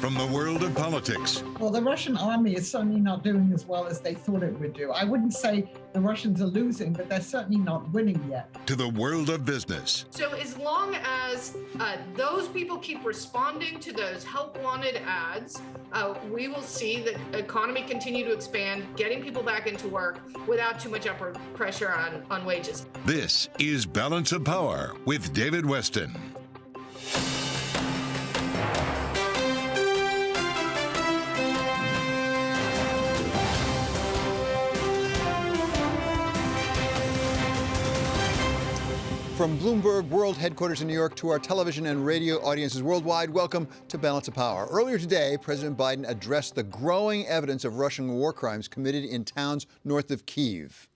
from the world of politics. Well, the Russian army is certainly not doing as well as they thought it would do. I wouldn't say the Russians are losing, but they're certainly not winning yet. To the world of business. So as long as those people keep responding to those help-wanted ads, we will see the economy continue to expand, getting people back into work without too much upward pressure on wages. This is Balance of Power with David Westin. From Bloomberg World Headquarters in New York to our television and radio audiences worldwide, welcome to Balance of Power. Earlier today, President Biden addressed the growing evidence of Russian war crimes committed in towns north of Kyiv.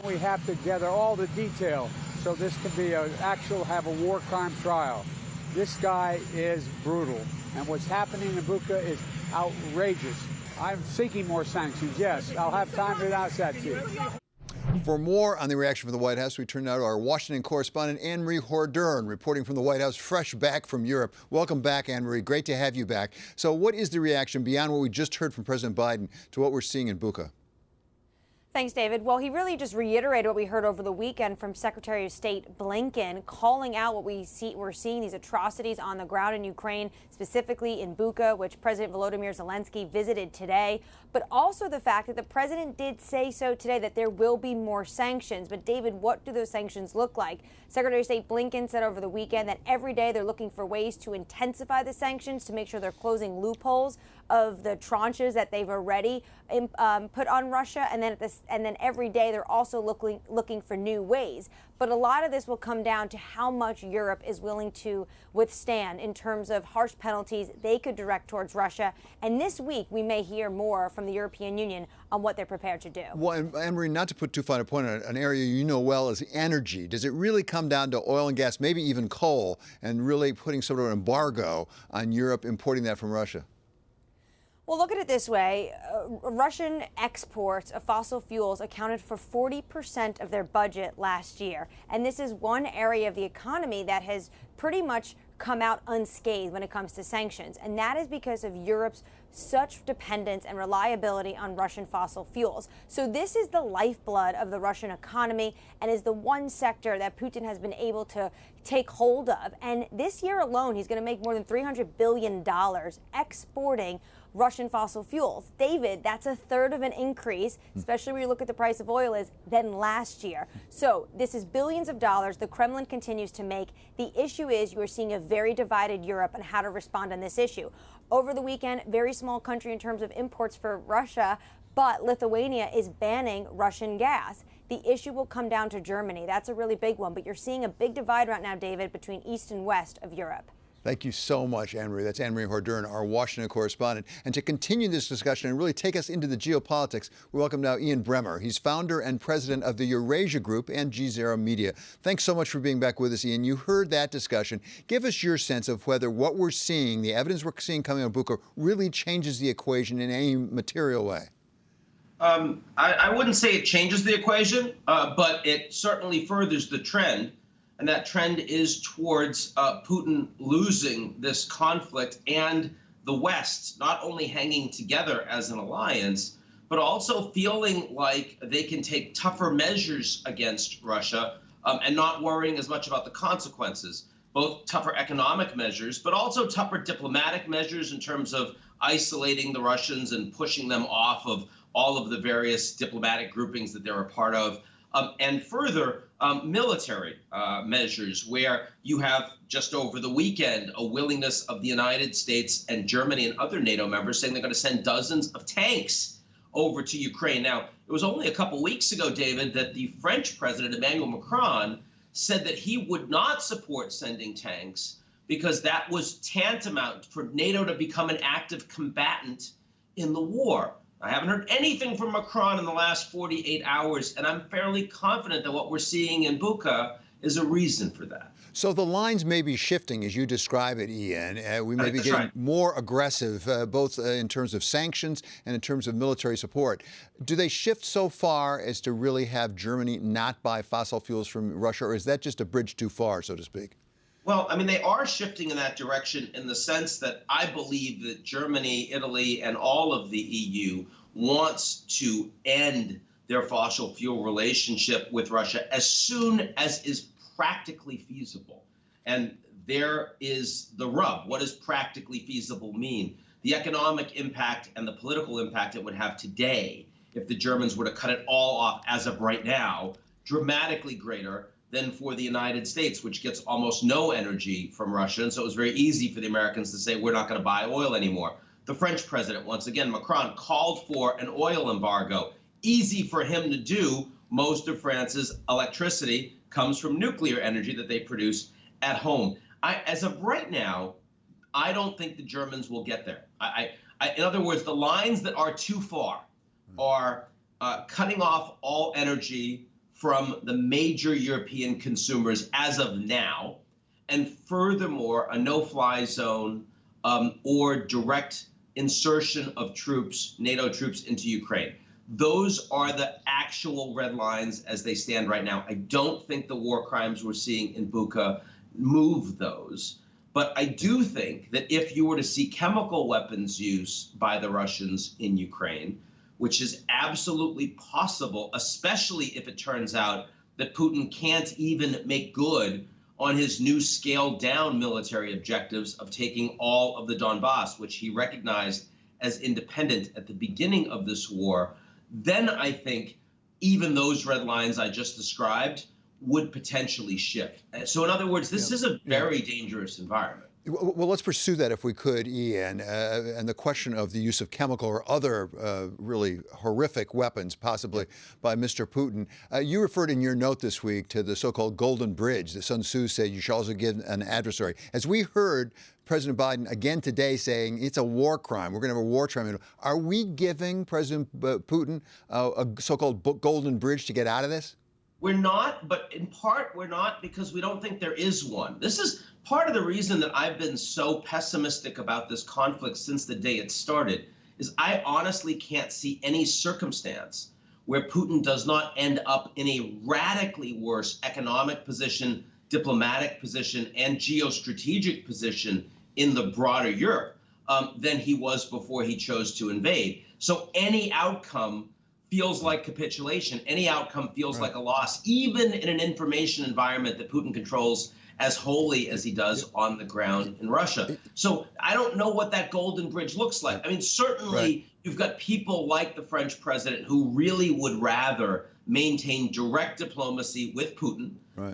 We have to gather all the detail so this can be have a war crime trial. This guy is brutal, and what's happening in Bucha is outrageous. I'm seeking more sanctions, yes. I'll have time to announce that to you. For more on the reaction from the White House, we turn now to our Washington correspondent, Anne-Marie Hordern, reporting from the White House, fresh back from Europe. Welcome back, Anne-Marie. Great to have you back. So what is the reaction beyond what we just heard from President Biden to what we're seeing in Bucha? Thanks, David. Well, he really just reiterated what we heard over the weekend from Secretary of State Blinken, calling out what we're seeing, these atrocities on the ground in Ukraine, specifically in Bucha, which President Volodymyr Zelensky visited today, but also the fact that the president did say so today that there will be more sanctions. But David, what do those sanctions look like? Secretary of State Blinken said over the weekend that every day they're looking for ways to intensify the sanctions to make sure they're closing loopholes of the tranches that they've already put on Russia, and then every day they're also looking for new ways. But a lot of this will come down to how much Europe is willing to withstand in terms of harsh penalties they could direct towards Russia. And this week we may hear more from the European Union on what they're prepared to do. Well, and Anne-Marie, not to put too fine a point on it, an area you know well is energy. Does it really come down to oil and gas, maybe even coal, and really putting sort of an embargo on Europe importing that from Russia? Well, look at it this way. Russian exports of fossil fuels accounted for 40% of their budget last year. And this is one area of the economy that has pretty much come out unscathed when it comes to sanctions. And that is because of Europe's such dependence and reliability on Russian fossil fuels. So this is the lifeblood of the Russian economy and is the one sector that Putin has been able to take hold of. And this year alone, he's going to make more than $300 billion exporting Russian fossil fuels. David, that's a third of an increase, especially when you look at the price of oil than last year. So this is billions of dollars the Kremlin continues to make. The issue is you are seeing a very divided Europe on how to respond on this issue. Over the weekend, very small country in terms of imports for Russia, but Lithuania is banning Russian gas. The issue will come down to Germany. That's a really big one, but you're seeing a big divide right now, David, between east and west of Europe. Thank you so much, Anne-Marie. That's Anne-Marie Hordern, our Washington correspondent. And to continue this discussion and really take us into the geopolitics, we welcome now Ian Bremmer. He's founder and president of the Eurasia Group and GZero Media. Thanks so much for being back with us, Ian. You heard that discussion. Give us your sense of whether what we're seeing, the evidence we're seeing coming out of Bucha, really changes the equation in any material way. I wouldn't say it changes the equation, but it certainly furthers the trend. And that trend is towards Putin losing this conflict and the West not only hanging together as an alliance, but also feeling like they can take tougher measures against Russia and not worrying as much about the consequences, both tougher economic measures, but also tougher diplomatic measures in terms of isolating the Russians and pushing them off of all of the various diplomatic groupings that they're a part of. And further, military measures, where you have just over the weekend a willingness of the United States and Germany and other NATO members saying they're going to send dozens of tanks over to Ukraine. Now, it was only a couple weeks ago, David, that the French president, Emmanuel Macron, said that he would not support sending tanks because that was tantamount for NATO to become an active combatant in the war. I haven't heard anything from Macron in the last 48 hours, and I'm fairly confident that what we're seeing in Bucha is a reason for that. So the lines may be shifting as you describe it, Ian. We may be getting more aggressive, both in terms of sanctions and in terms of military support. Do they shift so far as to really have Germany not buy fossil fuels from Russia, or is that just a bridge too far, so to speak? Well, I mean, they are shifting in that direction in the sense that I believe that Germany, Italy, and all of the EU wants to end their fossil fuel relationship with Russia as soon as is practically feasible. And there is the rub. What does practically feasible mean? The economic impact and the political impact it would have today if the Germans were to cut it all off as of right now, dramatically greater than for the United States, which gets almost no energy from Russia. And so it was very easy for the Americans to say, we're not going to buy oil anymore. The French president, once again, Macron, called for an oil embargo. Easy for him to do. Most of France's electricity comes from nuclear energy that they produce at home. As of right now, I don't think the Germans will get there. In other words, the lines that are too far are cutting off all energy from the major European consumers as of now, and furthermore, a no-fly zone or direct insertion of troops, NATO troops, into Ukraine. Those are the actual red lines as they stand right now. I don't think the war crimes we're seeing in Bucha move those. But I do think that if you were to see chemical weapons use by the Russians in Ukraine, which is absolutely possible, especially if it turns out that Putin can't even make good on his new scaled down military objectives of taking all of the Donbass, which he recognized as independent at the beginning of this war, then I think even those red lines I just described would potentially shift. So in other words, this is a very dangerous environment. Well, let's pursue that if we could, Ian, and the question of the use of chemical or other really horrific weapons, possibly by Mr. Putin. You referred in your note this week to the so-called Golden Bridge that Sun Tzu said you should also give an adversary. As we heard President Biden again today saying it's a war crime, we're going to have a war tribunal. Are we giving President Putin a so-called Golden Bridge to get out of this? We're not, but in part we're not because we don't think there is one. This is part of the reason that I've been so pessimistic about this conflict since the day it started, is I honestly can't see any circumstance where Putin does not end up in a radically worse economic position, diplomatic position, and geostrategic position in the broader Europe than he was before he chose to invade. So any outcome feels like capitulation. Any outcome feels like a loss, even in an information environment that Putin controls as wholly as he does on the ground in Russia. So I don't know what that Golden Bridge looks like. I mean, certainly you've got people like the French president who really would rather maintain direct diplomacy with Putin,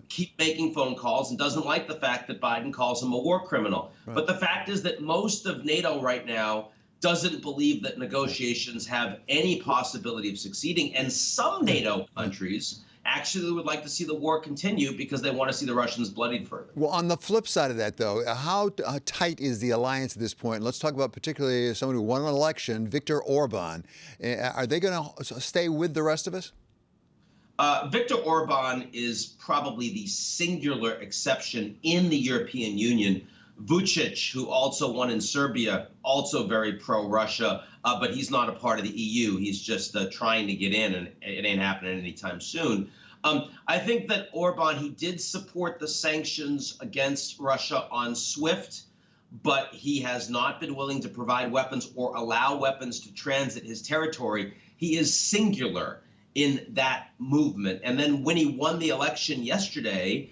keep making phone calls, and doesn't like the fact that Biden calls him a war criminal. But the fact is that most of NATO right now doesn't believe that negotiations have any possibility of succeeding. And some NATO countries actually would like to see the war continue because they want to see the Russians bloodied further. Well, on the flip side of that, though, how tight is the alliance at this point? Let's talk about particularly someone who won an election, Viktor Orban. Are they going to stay with the rest of us? Viktor Orban is probably the singular exception in the European Union. Vucic, who also won in Serbia, also very pro-Russia, but he's not a part of the EU. He's just trying to get in, and it ain't happening anytime soon. I think that Orban, he did support the sanctions against Russia on SWIFT, but he has not been willing to provide weapons or allow weapons to transit his territory. He is singular in that movement. And then when he won the election yesterday,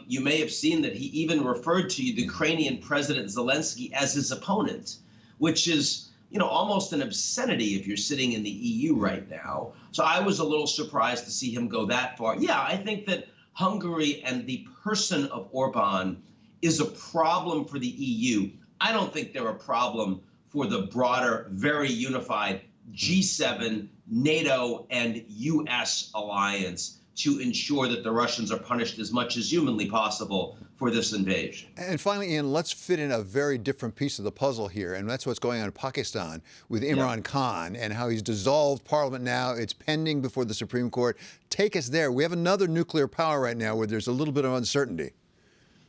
you may have seen that he even referred to the Ukrainian President Zelensky as his opponent, which is, you know, almost an obscenity if you're sitting in the EU right now. So I was a little surprised to see him go that far. Yeah, I think that Hungary and the person of Orban is a problem for the EU. I don't think they're a problem for the broader, very unified G7, NATO, and US alliance to ensure that the Russians are punished as much as humanly possible for this invasion. And finally, Ian, let's fit in a very different piece of the puzzle here, and that's what's going on in Pakistan with Imran Khan and how he's dissolved parliament now. It's pending before the Supreme Court. Take us there. We have another nuclear power right now where there's a little bit of uncertainty.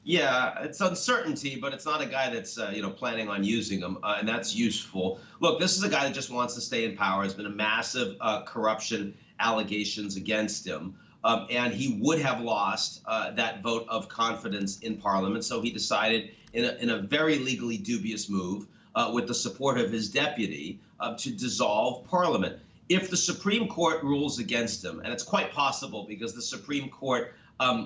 Yeah, it's uncertainty, but it's not a guy that's planning on using them, and that's useful. Look, this is a guy that just wants to stay in power. There's been a massive corruption allegations against him. and he would have lost that vote of confidence in Parliament. So he decided, in a very legally dubious move, with the support of his deputy, to dissolve Parliament. If the Supreme Court rules against him, and it's quite possible because the Supreme Court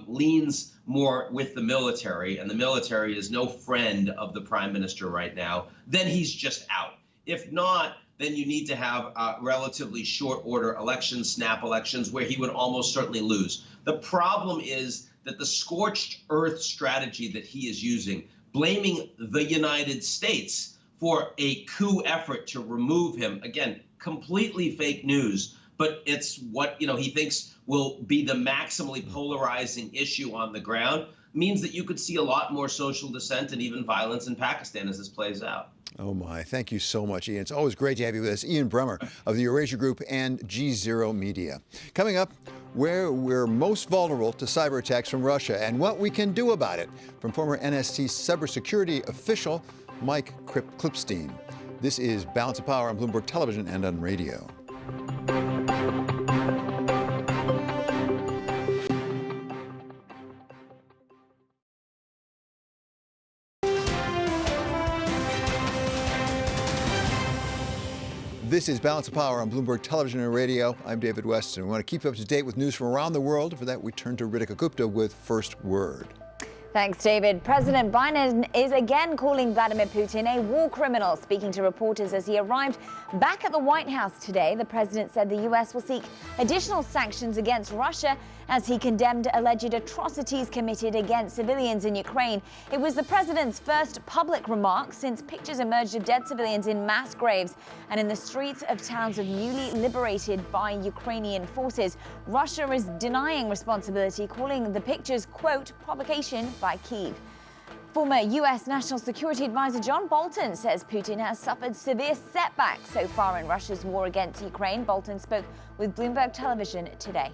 leans more with the military, and the military is no friend of the prime minister right now, then he's just out. If not, then you need to have relatively short order elections, snap elections, where he would almost certainly lose. The problem is that the scorched earth strategy that he is using, blaming the United States for a coup effort to remove him, again, completely fake news, but it's what he thinks will be the maximally polarizing issue on the ground, means that you could see a lot more social dissent and even violence in Pakistan as this plays out. Oh, my. Thank you so much, Ian. It's always great to have you with us. Ian Bremmer of the Eurasia Group and GZero Media. Coming up, where we're most vulnerable to cyber attacks from Russia and what we can do about it, from former NSC cybersecurity official Mike Klipstein. This is Balance of Power on Bloomberg Television and on radio. This is Balance of Power on Bloomberg Television and Radio. I'm David Westin. We want to keep you up to date with news from around the world. For that, we turn to Ritika Gupta with First Word. Thanks, David. President Biden is again calling Vladimir Putin a war criminal. Speaking to reporters as he arrived back at the White House today, the president said the U.S. will seek additional sanctions against Russia as he condemned alleged atrocities committed against civilians in Ukraine. It was the president's first public remark since pictures emerged of dead civilians in mass graves and in the streets of towns of newly liberated by Ukrainian forces. Russia is denying responsibility, calling the pictures, quote, provocation by Kyiv. Former U.S. National Security Advisor John Bolton says Putin has suffered severe setbacks so far in Russia's war against Ukraine. Bolton spoke with Bloomberg Television today.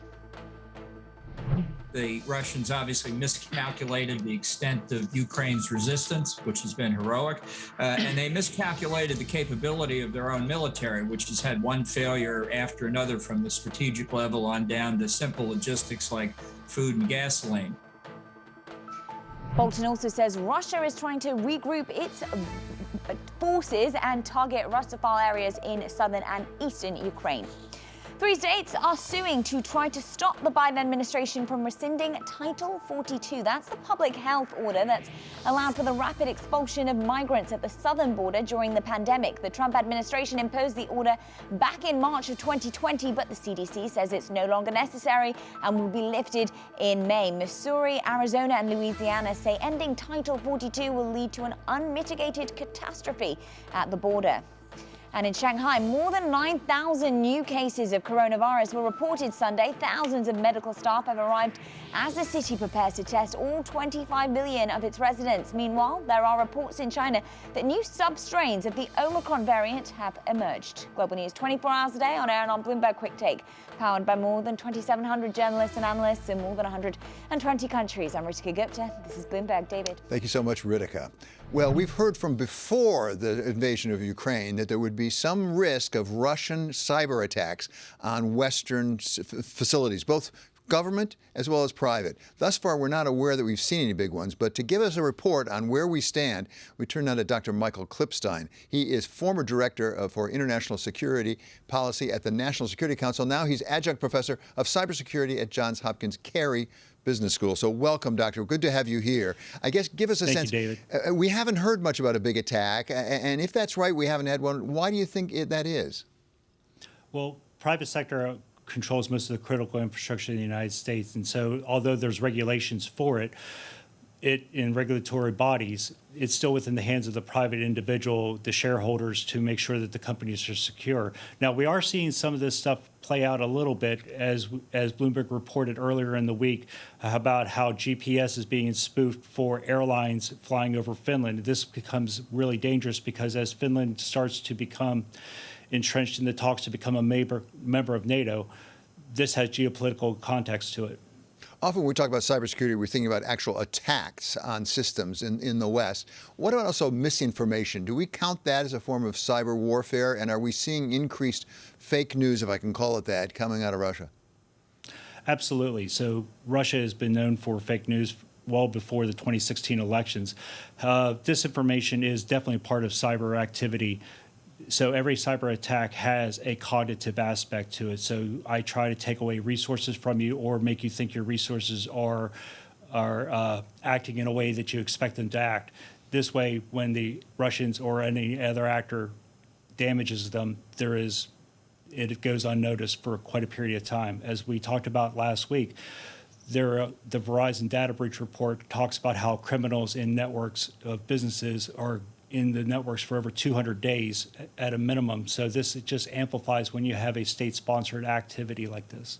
The Russians obviously miscalculated the extent of Ukraine's resistance, which has been heroic, and they miscalculated the capability of their own military, which has had one failure after another from the strategic level on down to simple logistics like food and gasoline. Bolton also says Russia is trying to regroup its forces and target Russophile areas in southern and eastern Ukraine. 3 states are suing to try to stop the Biden administration from rescinding Title 42. That's the public health order that's allowed for the rapid expulsion of migrants at the southern border during the pandemic. The Trump administration imposed the order back in March of 2020, but the CDC says it's no longer necessary and will be lifted in May. Missouri, Arizona, and Louisiana say ending Title 42 will lead to an unmitigated catastrophe at the border. And in Shanghai, more than 9,000 new cases of coronavirus were reported Sunday. Thousands of medical staff have arrived as the city prepares to test all 25 million of its residents. Meanwhile, there are reports in China that new substrains of the Omicron variant have emerged. Global News 24 hours a day on air and on Bloomberg Quick Take, powered by more than 2,700 journalists and analysts in more than 120 countries. I'm Ritika Gupta. This is Bloomberg. David. Thank you so much, Ritika. Well, we've heard from before the invasion of Ukraine that there would be some risk of Russian cyber attacks on Western facilities, both government as well as private. Thus far, we're not aware that we've seen any big ones, but to give us a report on where we stand, we turn now to Dr. Michael Klipstein. He is former director for international security policy at the National Security Council. Now he's adjunct professor of cybersecurity at Johns Hopkins Carey Business School. So welcome, Doctor. Good to have you here. I guess give us a sense. Thank you, David. We haven't heard much about a big attack, and if that's right, we haven't had one. Why do you think that is? Well, private sector controls most of the critical infrastructure in the United States, and so although there's regulations for it in regulatory bodies, it's still within the hands of the private individual, the shareholders, to make sure that the companies are secure. Now, we are seeing some of this stuff play out a little bit, as Bloomberg reported earlier in the week about how GPS is being spoofed for airlines flying over Finland. This becomes really dangerous because as Finland starts to become entrenched in the talks to become a member of NATO, this has geopolitical context to it. Often when we talk about cybersecurity, we're thinking about actual attacks on systems in the West. What about also misinformation? Do we count that as a form of cyber warfare? And are we seeing increased fake news, if I can call it that, coming out of Russia? Absolutely. So Russia has been known for fake news well before the 2016 elections. Disinformation is definitely part of cyber activity. So every cyber attack has a cognitive aspect to it. So I try to take away resources from you or make you think your resources are acting in a way that you expect them to act. This way, when the Russians or any other actor damages them, it goes unnoticed for quite a period of time. As we talked about last week, the Verizon data breach report talks about how criminals in networks of businesses are in the networks for over 200 days at a minimum. So this just amplifies when you have a state-sponsored activity like this.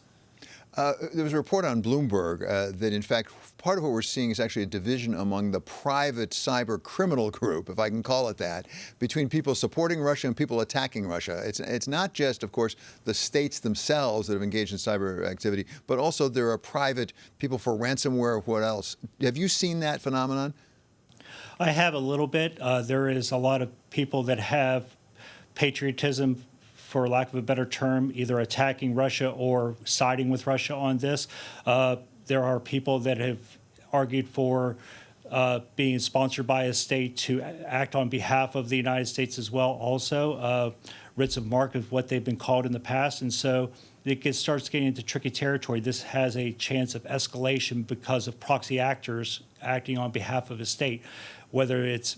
There was a report on Bloomberg that, in fact, part of what we're seeing is actually a division among the private cyber criminal group, if I can call it that, between people supporting Russia and people attacking Russia. It's not just, of course, the states themselves that have engaged in cyber activity, but also there are private people for ransomware or what else. Have you seen that phenomenon? I have a little bit. There is a lot of people that have patriotism, for lack of a better term, either attacking Russia or siding with Russia on this. There are people that have argued for being sponsored by a state to act on behalf of the United States as well also. Writs of marque is what they've been called in the past. And so it starts getting into tricky territory. This has a chance of escalation because of proxy actors acting on behalf of a state, whether it's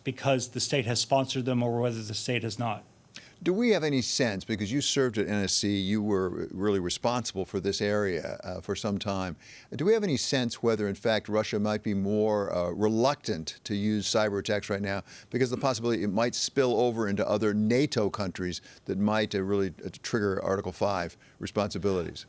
because the state has sponsored them or whether the state has not. Do we have any sense, because you served at NSC, you were really responsible for this area for some time, do we have any sense whether, in fact, Russia might be more reluctant to use cyber attacks right now because of the possibility it might spill over into other NATO countries that might really trigger Article 5 responsibilities?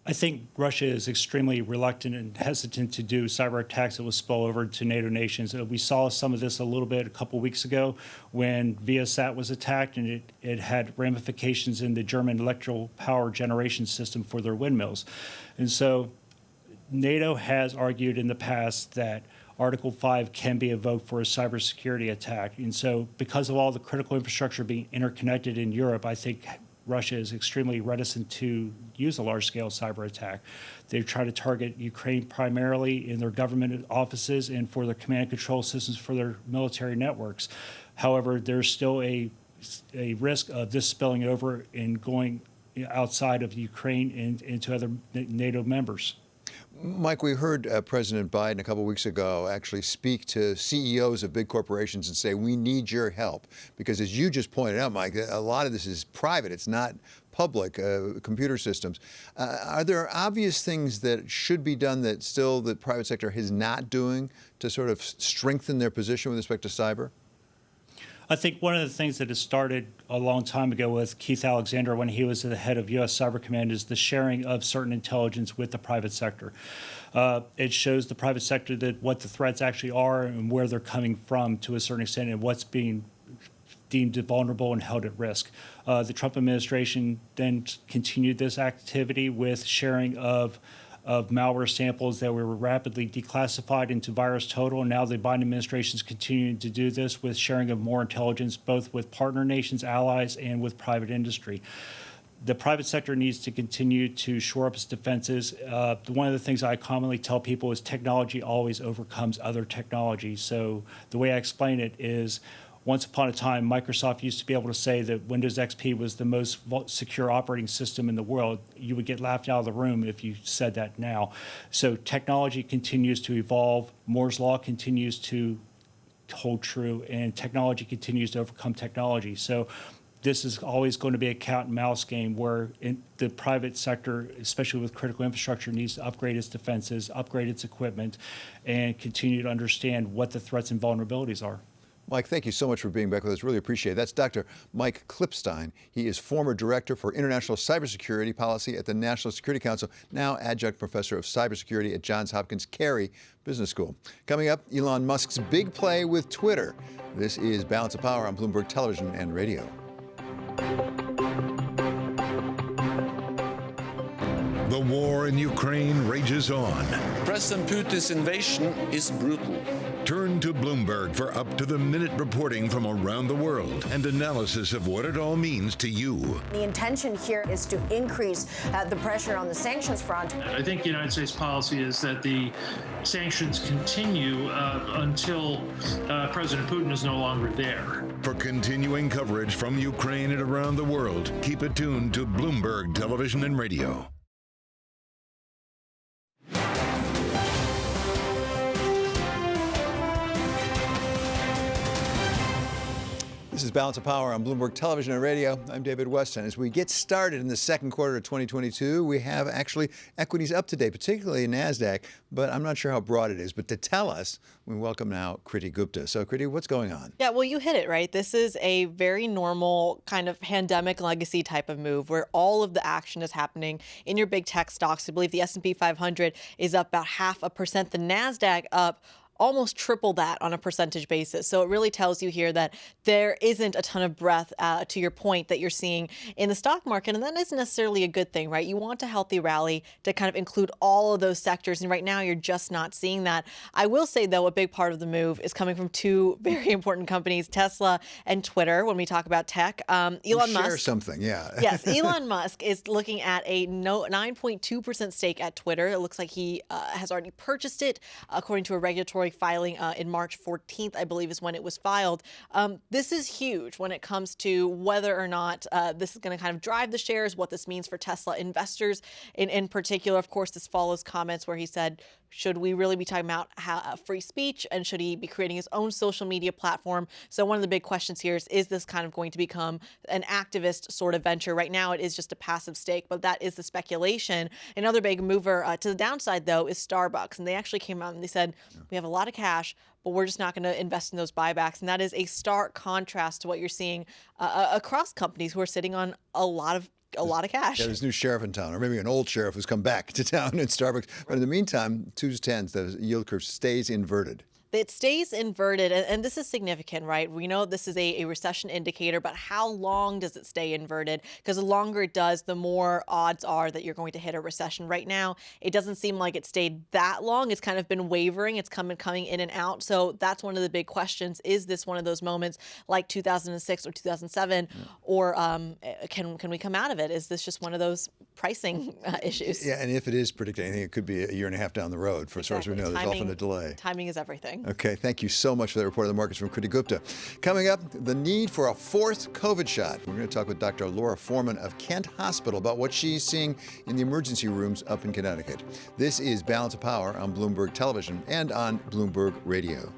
I think Russia is extremely reluctant and hesitant to do cyber attacks that will spill over to NATO nations. We saw some of this a little bit a couple weeks ago when Viasat was attacked, and it had ramifications in the German electrical power generation system for their windmills. And so NATO has argued in the past that Article 5 can be invoked for a cybersecurity attack. And so because of all the critical infrastructure being interconnected in Europe, I think Russia is extremely reticent to use a large-scale cyber attack. They try to target Ukraine primarily in their government offices and for their command and control systems for their military networks. However, there's still a risk of this spilling over and going outside of Ukraine and into other NATO members. Mike, we heard President Biden a couple weeks ago actually speak to CEOs of big corporations and say, we need your help. Because as you just pointed out, Mike, a lot of this is private. It's not public computer systems. Are there obvious things that should be done that still the private sector is not doing to sort of strengthen their position with respect to cyber? I think one of the things that has started a long time ago with Keith Alexander when he was the head of U.S. Cyber Command is the sharing of certain intelligence with the private sector. It shows the private sector that what the threats actually are and where they're coming from to a certain extent and what's being deemed vulnerable and held at risk. The Trump administration then continued this activity with sharing of malware samples that were rapidly declassified into virus total. And now the Biden administration is continuing to do this with sharing of more intelligence, both with partner nations, allies, and with private industry. The private sector needs to continue to shore up its defenses. One of the things I commonly tell people is technology always overcomes other technology. So the way I explain it is, once upon a time, Microsoft used to be able to say that Windows XP was the most secure operating system in the world. You would get laughed out of the room if you said that now. So technology continues to evolve. Moore's Law continues to hold true, and technology continues to overcome technology. So this is always going to be a cat and mouse game where the private sector, especially with critical infrastructure, needs to upgrade its defenses, upgrade its equipment, and continue to understand what the threats and vulnerabilities are. Mike, thank you so much for being back with us. Really appreciate it. That's Dr. Mike Klipstein. He is former Director for International Cybersecurity Policy at the National Security Council, now Adjunct Professor of Cybersecurity at Johns Hopkins Carey Business School. Coming up, Elon Musk's big play with Twitter. This is Balance of Power on Bloomberg Television and Radio. The war in Ukraine rages on. President Putin's invasion is brutal. Turn to to Bloomberg for up-to-the-minute reporting from around the world and analysis of what it all means to you. The intention here is to increase the pressure on the sanctions front. I think the United States policy is that the sanctions continue until President Putin is no longer there. For continuing coverage from Ukraine and around the world, keep it tuned to Bloomberg Television and Radio. This is Balance of Power on Bloomberg Television and Radio. I'm David Westin. As we get started in the second quarter of 2022, we have actually equities up today, particularly in NASDAQ, but I'm not sure how broad it is. But to tell us, we welcome now Kriti Gupta. So, Kriti, what's going on? Yeah, well, you hit it, right? This is a very normal kind of pandemic legacy type of move where all of the action is happening in your big tech stocks. I believe the S&P 500 is up about 0.5%. The NASDAQ up almost triple that on a percentage basis. So it really tells you here that there isn't a ton of breadth, to your point, that you're seeing in the stock market. And that isn't necessarily a good thing, right? You want a healthy rally to kind of include all of those sectors. And right now, you're just not seeing that. I will say, though, a big part of the move is coming from two very important companies, Tesla and Twitter, when we talk about tech. Elon Musk. Share something, yeah. Yes, Elon Musk is looking at a 9.2% stake at Twitter. It looks like he has already purchased it, according to a regulatory filing in March 14th, I believe is when it was filed. This is huge when it comes to whether or not this is going to kind of drive the shares, what this means for Tesla investors in particular. Of course, this follows comments where he said, should we really be talking about free speech, and should he be creating his own social media platform? So one of the big questions here is this kind of going to become an activist sort of venture? Right now, it is just a passive stake, but that is the speculation. Another big mover to the downside, though, is Starbucks. And they actually came out and they said, we have a lot of cash, but we're just not going to invest in those buybacks. And that is a stark contrast to what you're seeing across companies who are sitting on a lot of cash. Yeah, there's a new sheriff in town, or maybe an old sheriff who's come back to town in Starbucks. But in the meantime, 2s to 10s, the yield curve stays inverted. It stays inverted, and this is significant, right? We know this is a recession indicator, but how long does it stay inverted? Because the longer it does, the more odds are that you're going to hit a recession. Right now, it doesn't seem like it stayed that long. It's kind of been wavering. It's coming in and out. So that's one of the big questions. Is this one of those moments like 2006 or 2007, or can we come out of it? Is this just one of those pricing issues? Yeah, and if it is predicted anything, it could be a year and a half down the road. For as far as we know, there's often a delay. Timing is everything. Okay, thank you so much for that report of the markets from Kriti Gupta. Coming up, the need for a fourth COVID shot. We're going to talk with Dr. Laura Forman of Kent Hospital about what she's seeing in the emergency rooms up in Connecticut. This is Balance of Power on Bloomberg Television and on Bloomberg Radio.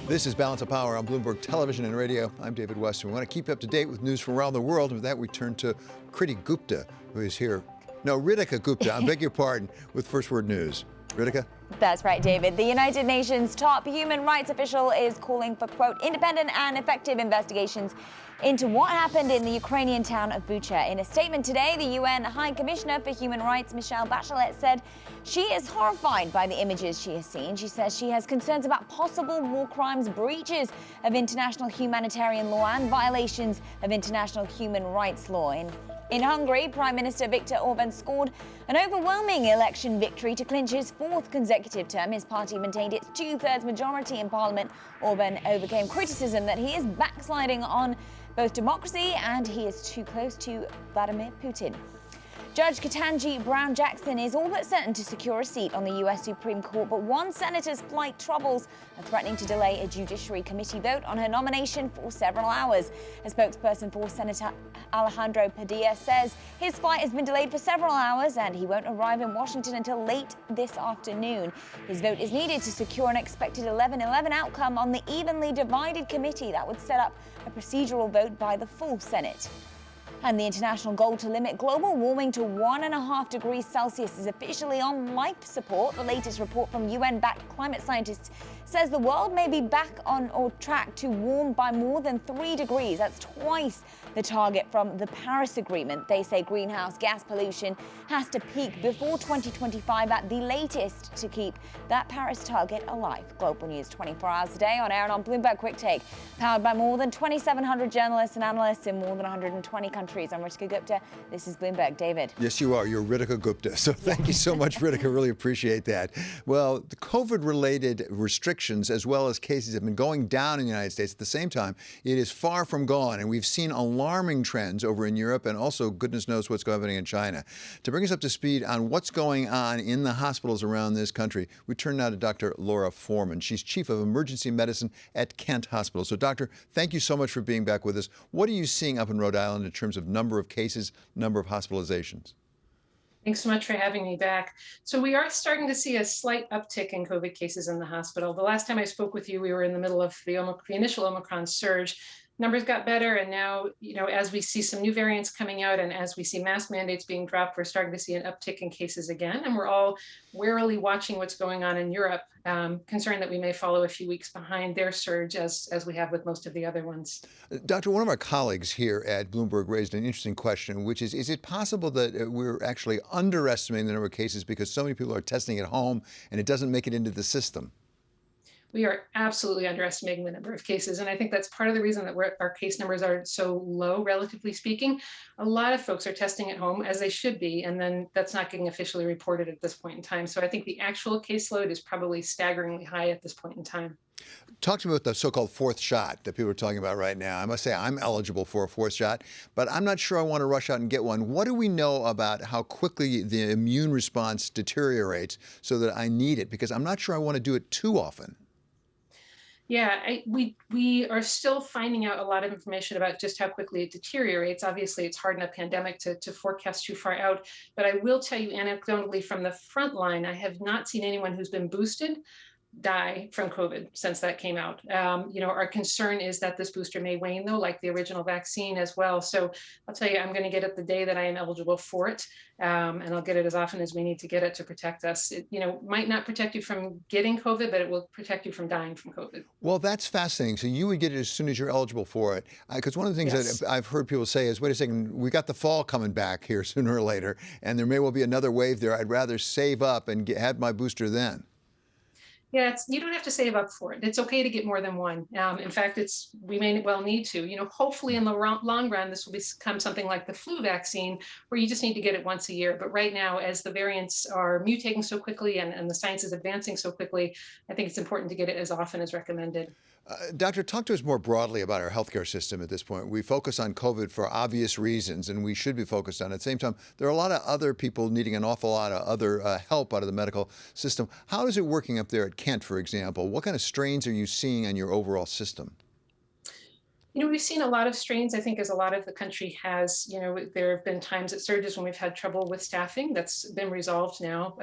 This is Balance of Power on Bloomberg Television and Radio. I'm David Westin. We want to keep you up to date with news from around the world. With that, we turn to Kriti Gupta, who is here. No, Ritika Gupta, I beg your pardon, with First Word News. Ritika? That's right, David. The United Nations top human rights official is calling for, quote, independent and effective investigations into what happened in the Ukrainian town of Bucha. In a statement today, the UN High Commissioner for Human Rights, Michelle Bachelet, said she is horrified by the images she has seen. She says she has concerns about possible war crimes, breaches of international humanitarian law, and violations of international human rights law. In Hungary, Prime Minister Viktor Orban scored an overwhelming election victory to clinch his fourth consecutive term. His party maintained its two-thirds majority in parliament. Orban overcame criticism that he is backsliding on both democracy and he is too close to Vladimir Putin. Judge Ketanji Brown Jackson is all but certain to secure a seat on the U.S. Supreme Court, but one senator's flight troubles are threatening to delay a Judiciary Committee vote on her nomination for several hours. A spokesperson for Senator Alejandro Padilla says his flight has been delayed for several hours and he won't arrive in Washington until late this afternoon. His vote is needed to secure an expected 11-11 outcome on the evenly divided committee that would set up a procedural vote by the full Senate. And the international goal to limit global warming to 1.5 degrees Celsius is officially on life support. The latest report from UN-backed climate scientists says the world may be back on track to warm by more than 3 degrees. That's twice the target from the Paris Agreement. They say greenhouse gas pollution has to peak before 2025 at the latest to keep that Paris target alive. Global News 24 hours a day on air and on Bloomberg Quick Take, powered by more than 2,700 journalists and analysts in more than 120 countries. I'm Ritika Gupta. This is Bloomberg. David. Yes, you are. You're Ritika Gupta. So thank you so much, Ritika. Really appreciate that. Well, the COVID-related restrictions as well as cases have been going down in the United States. At the same time, it is far from gone, and we've seen alarming trends over in Europe and also goodness knows what's happening in China. To bring us up to speed on what's going on in the hospitals around this country, we turn now to Dr. Laura Forman. She's Chief of Emergency Medicine at Kent Hospital. So, Doctor, thank you so much for being back with us. What are you seeing up in Rhode Island in terms of number of cases, number of hospitalizations? Thanks so much for having me back. So we are starting to see a slight uptick in COVID cases in the hospital. The last time I spoke with you, we were in the middle of the initial Omicron surge. Numbers got better, and now, as we see some new variants coming out and as we see mask mandates being dropped, we're starting to see an uptick in cases again. And we're all warily watching what's going on in Europe, concerned that we may follow a few weeks behind their surge as we have with most of the other ones. Doctor, one of our colleagues here at Bloomberg raised an interesting question, which is it possible that we're actually underestimating the number of cases because so many people are testing at home and it doesn't make it into the system? We are absolutely underestimating the number of cases. And I think that's part of the reason that our case numbers are so low, relatively speaking. A lot of folks are testing at home, as they should be, and then that's not getting officially reported at this point in time. So I think the actual caseload is probably staggeringly high at this point in time. Talk to me about the so-called fourth shot that people are talking about right now. I must say I'm eligible for a fourth shot, but I'm not sure I want to rush out and get one. What do we know about how quickly the immune response deteriorates so that I need it? Because I'm not sure I want to do it too often. Yeah, we are still finding out a lot of information about just how quickly it deteriorates. Obviously, it's hard in a pandemic to forecast too far out. But I will tell you anecdotally from the front line, I have not seen anyone who's been boosted die from COVID since that came out. Our concern is that this booster may wane, though, like the original vaccine as well. So I'll tell you, I'm going to get it the day that I am eligible for it, and I'll get it as often as we need to get it to protect us. It, might not protect you from getting COVID, but it will protect you from dying from COVID. Well, that's fascinating. So you would get it as soon as you're eligible for it. Because one of the things that I've heard people say is, wait a second, we got the fall coming back here sooner or later, and there may well be another wave there. I'd rather save up and have my booster then. Yeah, you don't have to save up for it. It's okay to get more than one. In fact, we may well need to. Hopefully in the long run, this will become something like the flu vaccine, where you just need to get it once a year. But right now, as the variants are mutating so quickly and the science is advancing so quickly, I think it's important to get it as often as recommended. Doctor, talk to us more broadly about our healthcare system at this point. We focus on COVID for obvious reasons, and we should be focused on it. At the same time, there are a lot of other people needing an awful lot of other help out of the medical system. How is it working up there at Kent, for example? What kind of strains are you seeing on your overall system? We've seen a lot of strains, I think, as a lot of the country has. There have been times at surges when we've had trouble with staffing. That's been resolved now.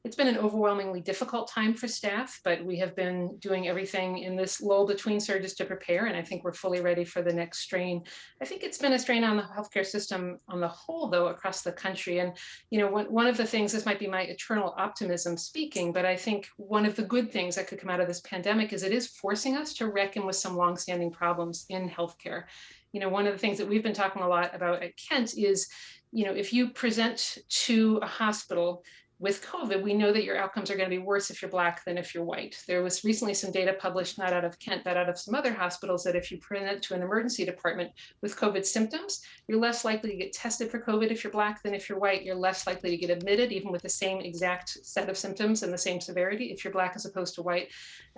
It's been an overwhelmingly difficult time for staff, but we have been doing everything in this lull between surges to prepare, and I think we're fully ready for the next strain. I think it's been a strain on the healthcare system on the whole, though, across the country. And, one of the things, this might be my eternal optimism speaking, but I think one of the good things that could come out of this pandemic is it is forcing us to reckon with some longstanding problems in healthcare. One of the things that we've been talking a lot about at Kent is, if you present to a hospital with COVID, we know that your outcomes are going to be worse if you're Black than if you're white. There was recently some data published, not out of Kent, but out of some other hospitals, that if you present to an emergency department with COVID symptoms, you're less likely to get tested for COVID if you're Black than if you're white. You're less likely to get admitted, even with the same exact set of symptoms and the same severity, if you're Black as opposed to white.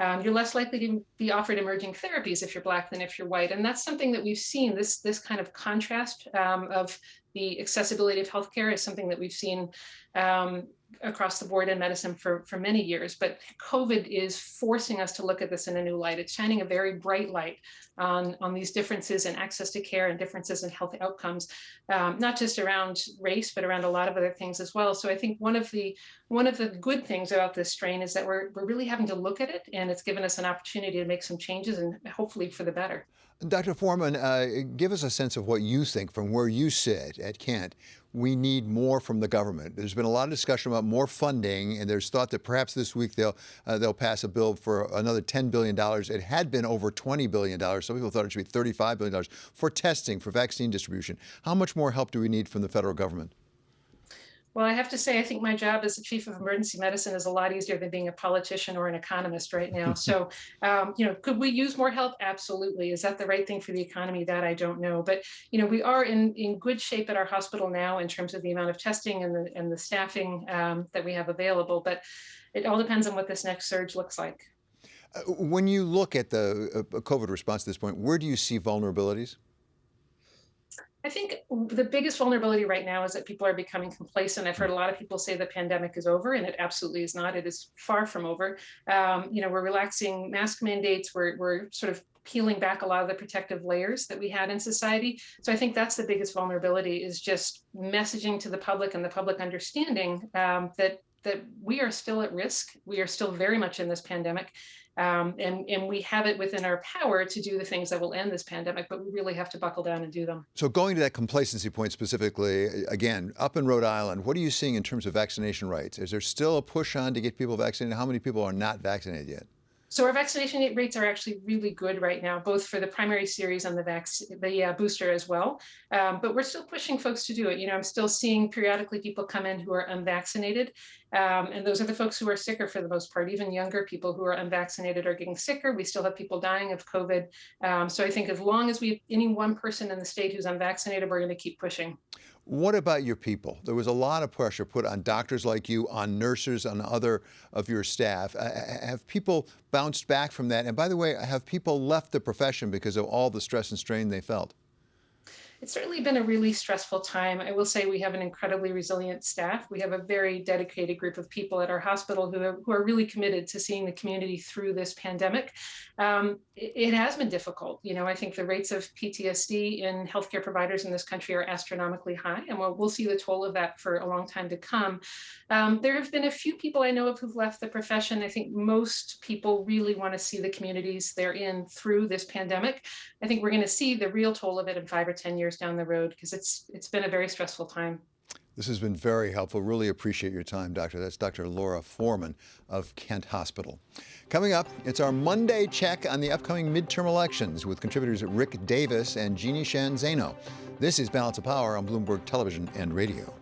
You're less likely to be offered emerging therapies if you're Black than if you're white. And that's something that we've seen, this kind of contrast of the accessibility of healthcare is something that we've seen across the board in medicine for many years. But COVID is forcing us to look at this in a new light. It's shining a very bright light on these differences in access to care and differences in health outcomes, not just around race, but around a lot of other things as well. So I think one of the good things about this strain is that we're really having to look at it, and it's given us an opportunity to make some changes, and hopefully for the better. Dr. Forman, give us a sense of what you think from where you sit at Kent. we need more from the government. There's been a lot of discussion about more funding, and there's thought that perhaps this week they'll pass a bill for another $10 billion. It had been over $20 billion. Some people thought it should be $35 billion for testing, for vaccine distribution. How much more help do we need from the federal government? Well, I have to say, I think my job as the chief of emergency medicine is a lot easier than being a politician or an economist right now. So, could we use more help? Absolutely. Is that the right thing for the economy? That I don't know. But, we are in good shape at our hospital now in terms of the amount of testing and the staffing that we have available. But it all depends on what this next surge looks like. When you look at the COVID response at this point, where do you see vulnerabilities? I think the biggest vulnerability right now is that people are becoming complacent. I've heard a lot of people say the pandemic is over, and it absolutely is not. It is far from over. We're relaxing mask mandates. We're sort of peeling back a lot of the protective layers that we had in society. So I think that's the biggest vulnerability, is just messaging to the public and the public understanding that we are still at risk. We are still very much in this pandemic. And we have it within our power to do the things that will end this pandemic, but we really have to buckle down and do them. So going to that complacency point specifically, again, up in Rhode Island, what are you seeing in terms of vaccination rates? Is there still a push on to get people vaccinated? How many people are not vaccinated yet? So our vaccination rates are actually really good right now, both for the primary series and the booster as well. But we're still pushing folks to do it. I'm still seeing periodically people come in who are unvaccinated. And those are the folks who are sicker for the most part. Even younger people who are unvaccinated are getting sicker. We still have people dying of COVID. So I think as long as we have any one person in the state who's unvaccinated, we're going to keep pushing. What about your people? There was a lot of pressure put on doctors like you, on nurses, on other of your staff. Have people bounced back from that? And by the way, have people left the profession because of all the stress and strain they felt? It's certainly been a really stressful time. I will say we have an incredibly resilient staff. We have a very dedicated group of people at our hospital who are really committed to seeing the community through this pandemic. It has been difficult. I think the rates of PTSD in healthcare providers in this country are astronomically high, and we'll see the toll of that for a long time to come. There have been a few people I know of who've left the profession. I think most people really want to see the communities they're in through this pandemic. I think we're going to see the real toll of it in 5 or 10 years down the road, because it's been a very stressful time. This has been very helpful. Really appreciate your time, Doctor. That's Dr. Laura Forman of Kent Hospital. Coming up, it's our Monday check on the upcoming midterm elections with contributors Rick Davis and Jeannie Shan Zeno. This is Balance of Power on Bloomberg Television and Radio.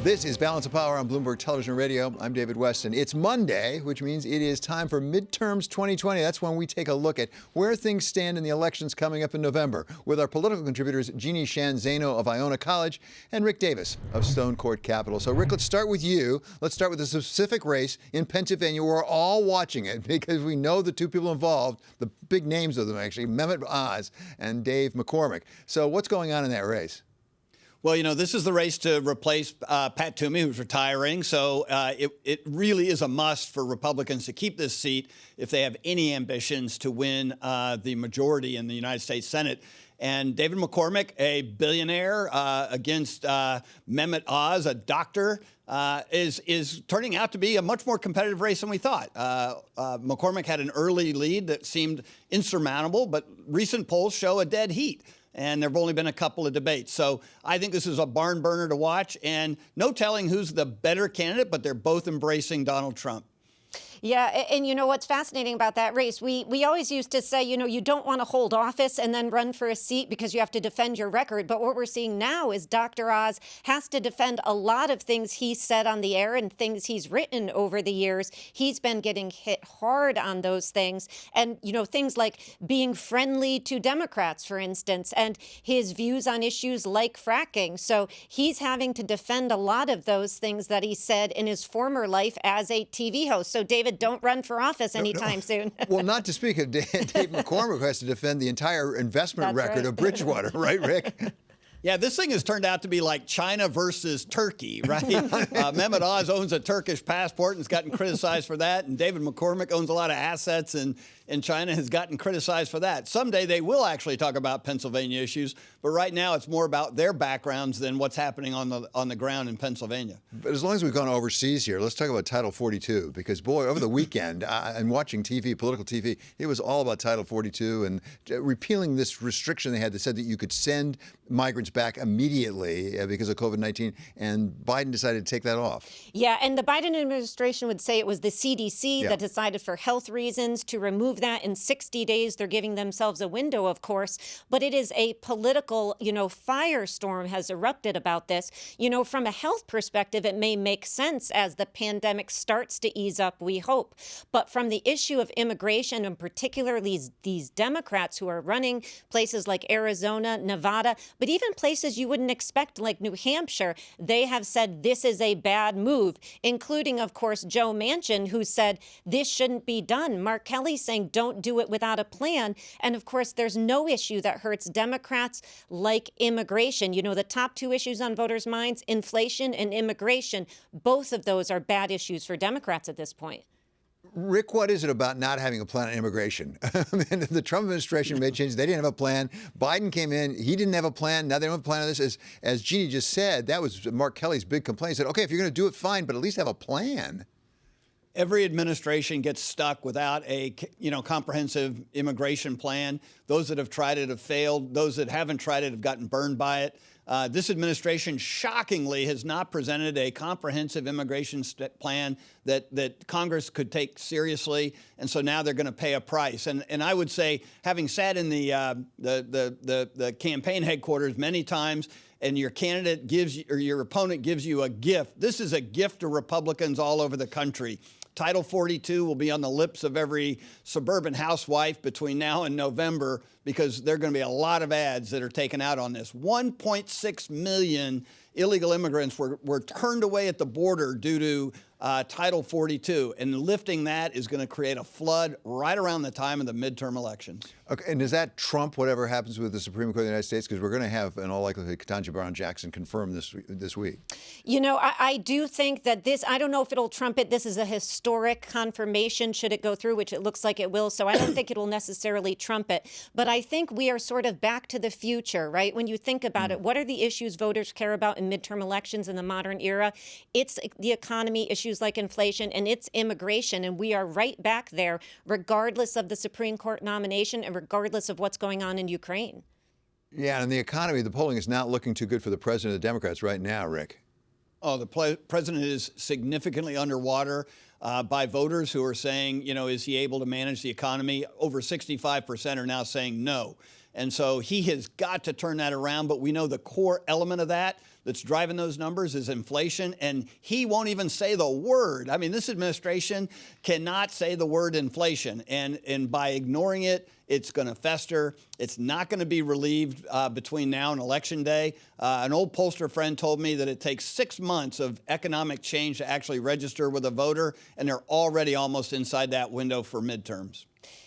This is Balance of Power on Bloomberg Television and Radio. I'm David Westin. It's Monday, which means it is time for Midterms 2020. That's when we take a look at where things stand in the elections coming up in November with our political contributors Jeannie Shan Zeno of Iona College and Rick Davis of Stone Court Capital. So, Rick, let's start with you. Let's start with a specific race in Pennsylvania. We're all watching it because we know the two people involved, the big names of them actually, Mehmet Oz and Dave McCormick. So what's going on in that race? Well, this is the race to replace Pat Toomey, who's retiring. So it really is a must for Republicans to keep this seat if they have any ambitions to win the majority in the United States Senate. And David McCormick, a billionaire, against Mehmet Oz, a doctor, is turning out to be a much more competitive race than we thought. McCormick had an early lead that seemed insurmountable, but recent polls show a dead heat. And there have only been a couple of debates. So I think this is a barn burner to watch, and no telling who's the better candidate, but they're both embracing Donald Trump. Yeah, and what's fascinating about that race, we always used to say, you don't want to hold office and then run for a seat because you have to defend your record. But what we're seeing now is Dr. Oz has to defend a lot of things he said on the air and things he's written over the years. He's been getting hit hard on those things. And, things like being friendly to Democrats, for instance, and his views on issues like fracking. So he's having to defend a lot of those things that he said in his former life as a TV host. So, David, don't run for office anytime soon. Well, not to speak of Dave McCormick, who has to defend the entire investment record of Bridgewater, right, Rick? Yeah, this thing has turned out to be like China versus Turkey, right? Mehmet Oz owns a Turkish passport and has gotten criticized for that. And David McCormick owns a lot of assets in China, has gotten criticized for that. Someday they will actually talk about Pennsylvania issues, but right now it's more about their backgrounds than what's happening on the ground in Pennsylvania. But as long as we've gone overseas here, let's talk about Title 42, because, boy, over the weekend, and watching TV, political TV, it was all about Title 42 and repealing this restriction they had that said that you could send migrants back immediately because of COVID-19, and Biden decided to take that off. Yeah, and the Biden administration would say it was the CDC that decided for health reasons to remove that in 60 days. They're giving themselves a window, of course, but it is a political, firestorm has erupted about this. From a health perspective, it may make sense as the pandemic starts to ease up, we hope. But from the issue of immigration, and particularly these Democrats who are running places like Arizona, Nevada, but even places you wouldn't expect like New Hampshire, they have said this is a bad move, including, of course, Joe Manchin, who said this shouldn't be done. Mark Kelly saying don't do it without a plan. And of course, there's no issue that hurts Democrats like immigration. The top two issues on voters' minds, inflation and immigration, both of those are bad issues for Democrats at this point. Rick, what is it about not having a plan on immigration? The Trump administration made changes. They didn't have a plan. Biden came in. He didn't have a plan. Now they don't have a plan on this. As Jeannie just said, that was Mark Kelly's big complaint. He said, okay, if you're going to do it, fine, but at least have a plan. Every administration gets stuck without a comprehensive immigration plan. Those that have tried it have failed. Those that haven't tried it have gotten burned by it. This administration, shockingly, has not presented a comprehensive immigration plan that Congress could take seriously, and so now they're going to pay a price. And I would say, having sat in the campaign headquarters many times, and your candidate gives you, or your opponent gives you a gift, this is a gift to Republicans all over the country. Title 42 will be on the lips of every suburban housewife between now and November, because there are going to be a lot of ads that are taken out on this. 1.6 million illegal immigrants were turned away at the border due to Title 42, and lifting that is going to create a flood right around the time of the midterm elections. Okay, and does that trump whatever happens with the Supreme Court of the United States? Because we're going to have, in all likelihood, Ketanji Brown Jackson confirmed this week. I do think that this, I don't know if it'll trump it. This is a historic confirmation should it go through, which it looks like it will. So I don't think it will necessarily trump it. But I think we are sort of back to the future, right? When you think about it, what are the issues voters care about in midterm elections in the modern era? It's the economy, issues like inflation, and it's immigration. And we are right back there, regardless of the Supreme Court nomination and regardless of what's going on in Ukraine. Yeah, and the economy, the polling is not looking too good for the president of the Democrats right now, Rick. Oh, the president is significantly underwater by voters who are saying, is he able to manage the economy? Over 65% are now saying no. And so he has got to turn that around. But we know the core element of that that's driving those numbers is inflation. And he won't even say the word. I mean, this administration cannot say the word inflation. And by ignoring it, it's going to fester. It's not going to be relieved between now and Election Day. An old pollster friend told me that it takes 6 months of economic change to actually register with a voter, and they're already almost inside that window for midterms.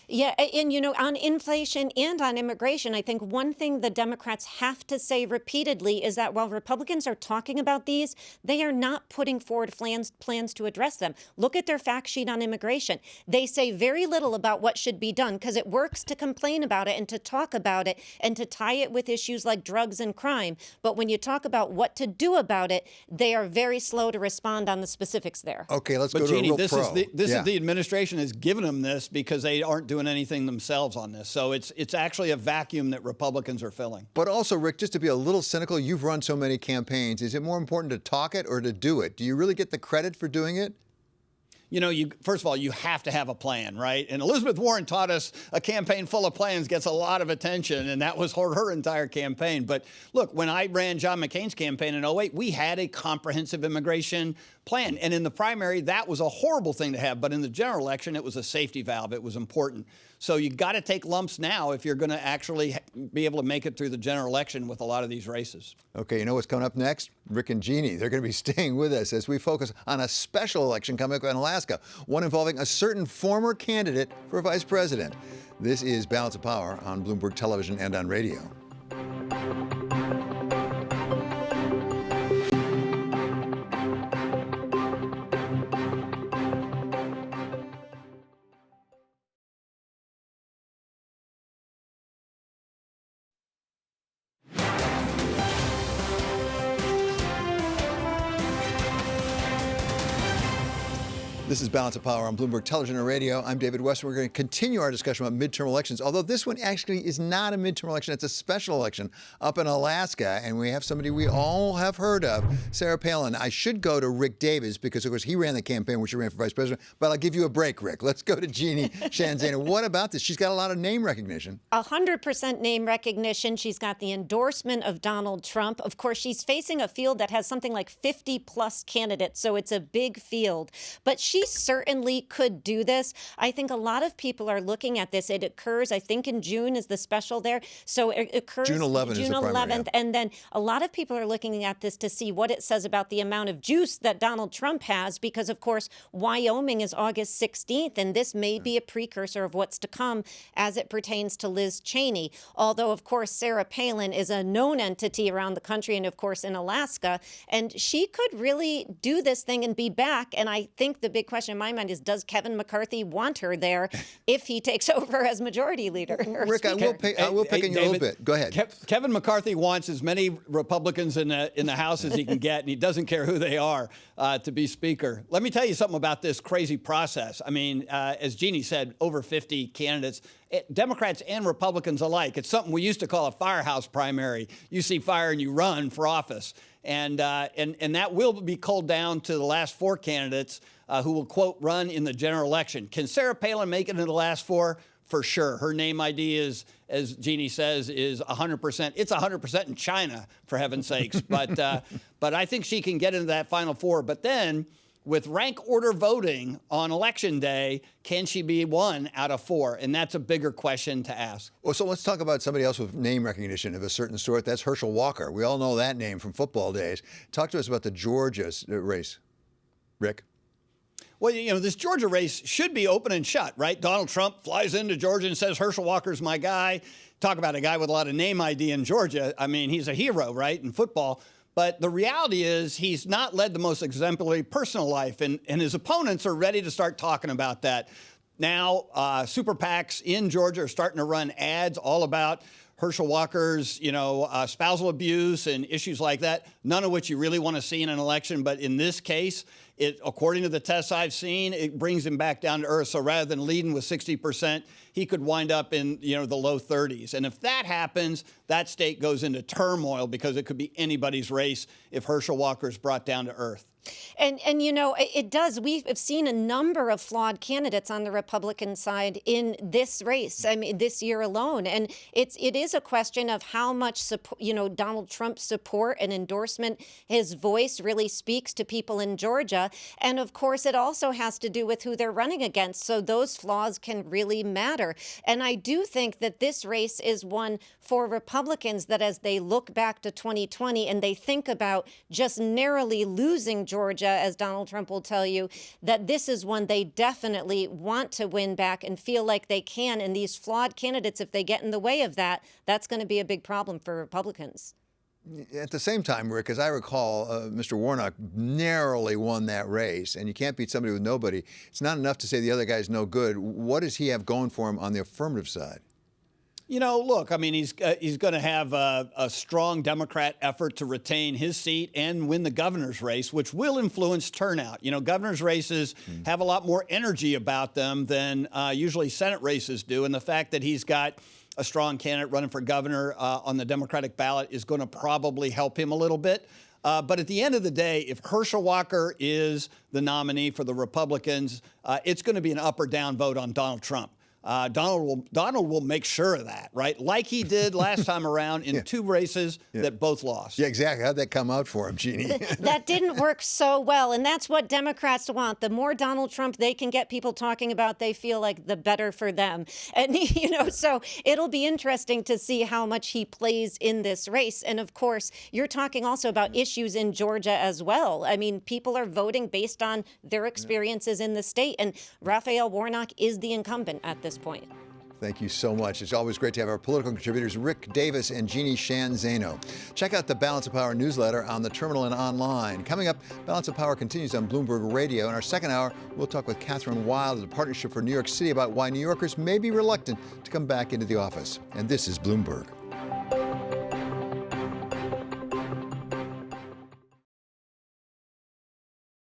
Yeah, and on inflation and on immigration, I think one thing the Democrats have to say repeatedly is that while Republicans are talking about these, they are not putting forward plans to address them. Look at their fact sheet on immigration. They say very little about what should be done because it works to complain about it and to talk about it and to tie it with issues like drugs and crime. But when you talk about what to do about it, they are very slow to respond on the specifics there. Okay, let's go to a real pro. This is the administration has given them this because they aren't doing anything themselves on this. So it's actually a vacuum that Republicans are filling. But also, Rick, just to be a little cynical, you've run so many campaigns. Is it more important to talk it or to do it? Do you really get the credit for doing it? First of all, you have to have a plan, right? And Elizabeth Warren taught us a campaign full of plans gets a lot of attention, and that was her entire campaign. But look, when I ran John McCain's campaign in 2008, we had a comprehensive immigration plan. And in the primary, that was a horrible thing to have. But in the general election, it was a safety valve. It was important. So you got to take lumps now if you're going to actually be able to make it through the general election with a lot of these races. Okay, you know what's coming up next? Rick and Jeannie, they're going to be staying with us as we focus on a special election coming up in Alaska, one involving a certain former candidate for vice president. This is Balance of Power on Bloomberg Television and on radio. This is Balance of Power on Bloomberg Television and Radio. I'm David Westin. We're going to continue our discussion about midterm elections, although this one actually is not a midterm election. It's a special election up in Alaska, and we have somebody we all have heard of, Sarah Palin. I should go to Rick Davis because, of course, he ran the campaign when she ran for vice president, but I'll give you a break, Rick. Let's go to Jeannie Sheehan Zaino. What about this? She's got a lot of name recognition. 100% name recognition. She's got the endorsement of Donald Trump. Of course, she's facing a field that has something like 50-plus candidates, so it's a big field. But she certainly could do this. I think a lot of people are looking at this. It occurs, I think, in June is the special there. So it occurs June 11th is the primary, 11th. yeah. And then a lot of people are looking at this to see what it says about the amount of juice that Donald Trump has, because, of course, Wyoming is August 16th, and this may be a precursor of what's to come as it pertains to Liz Cheney. Although, of course, Sarah Palin is a known entity around the country and, of course, in Alaska, and she could really do this thing and be back. And I think the big question in my mind is, does Kevin McCarthy want her there if he takes over as majority leader? Rick, I will pick on you a little bit. Go ahead. Kevin McCarthy wants as many Republicans in the House as he can get, and he doesn't care who they are to be Speaker. Let me tell you something about this crazy process. I mean, as Jeannie said, over 50 candidates, Democrats and Republicans alike. It's something we used to call a firehouse primary. You see fire and you run for office. And that will be culled down to the last four candidates who will, quote, run in the general election. Can Sarah Palin make it into the last four? For sure. Her name ID is, as Jeannie says, is 100%. It's 100% in China, for heaven's sakes. But I think she can get into that final four. But then, with rank order voting on Election Day, can she be one out of four? And that's a bigger question to ask. Well, so let's talk about somebody else with name recognition of a certain sort. That's Herschel Walker. We all know that name from football days. Talk to us about the Georgia race, Rick. Well, you know, this Georgia race should be open and shut, right? Donald Trump flies into Georgia and says, Herschel Walker's my guy. Talk about a guy with a lot of name ID in Georgia. I mean, he's a hero, right, in football. But the reality is he's not led the most exemplary personal life, and his opponents are ready to start talking about that. Now, super PACs in Georgia are starting to run ads all about Herschel Walker's, spousal abuse and issues like that, none of which you really want to see in an election. But in this case, according to the tests I've seen, it brings him back down to earth. So rather than leading with 60%, he could wind up in, the low 30s. And if that happens, that state goes into turmoil because it could be anybody's race if Herschel Walker is brought down to earth. And it does. We've seen a number of flawed candidates on the Republican side in this race. I mean, this year alone. And it is a question of how much support, Donald Trump's support and endorsement, his voice really speaks to people in Georgia. And of course, it also has to do with who they're running against. So those flaws can really matter. And I do think that this race is one for Republicans that as they look back to 2020 and they think about just narrowly losing Georgia, as Donald Trump will tell you, that this is one they definitely want to win back and feel like they can. And these flawed candidates, if they get in the way of that, that's going to be a big problem for Republicans. At the same time, Rick, as I recall, Mr. Warnock narrowly won that race, and you can't beat somebody with nobody. It's not enough to say the other guy's no good. What does he have going for him on the affirmative side? Look, I mean, he's going to have a strong Democrat effort to retain his seat and win the governor's race, which will influence turnout. Governor's races have a lot more energy about them than usually Senate races do. And the fact that he's got a strong candidate running for governor on the Democratic ballot is going to probably help him a little bit. But at the end of the day, if Herschel Walker is the nominee for the Republicans, it's going to be an up or down vote on Donald Trump. Donald will make sure of that, right? Like he did last time around in two races that both lost. Yeah, exactly. How'd that come out for him, Jeannie? That didn't work so well, and that's what Democrats want. The more Donald Trump they can get people talking about, they feel like the better for them. And, so it'll be interesting to see how much he plays in this race. And, of course, you're talking also about issues in Georgia as well. I mean, people are voting based on their experiences in the state, and Raphael Warnock is the incumbent at this point. Thank you so much. It's always great to have our political contributors, Rick Davis and Jeannie Sheehan Zaino. Check out the Balance of Power newsletter on the terminal and online. Coming up, Balance of Power continues on Bloomberg Radio. In our second hour, we'll talk with Catherine Wild of the Partnership for New York City about why New Yorkers may be reluctant to come back into the office. And this is Bloomberg.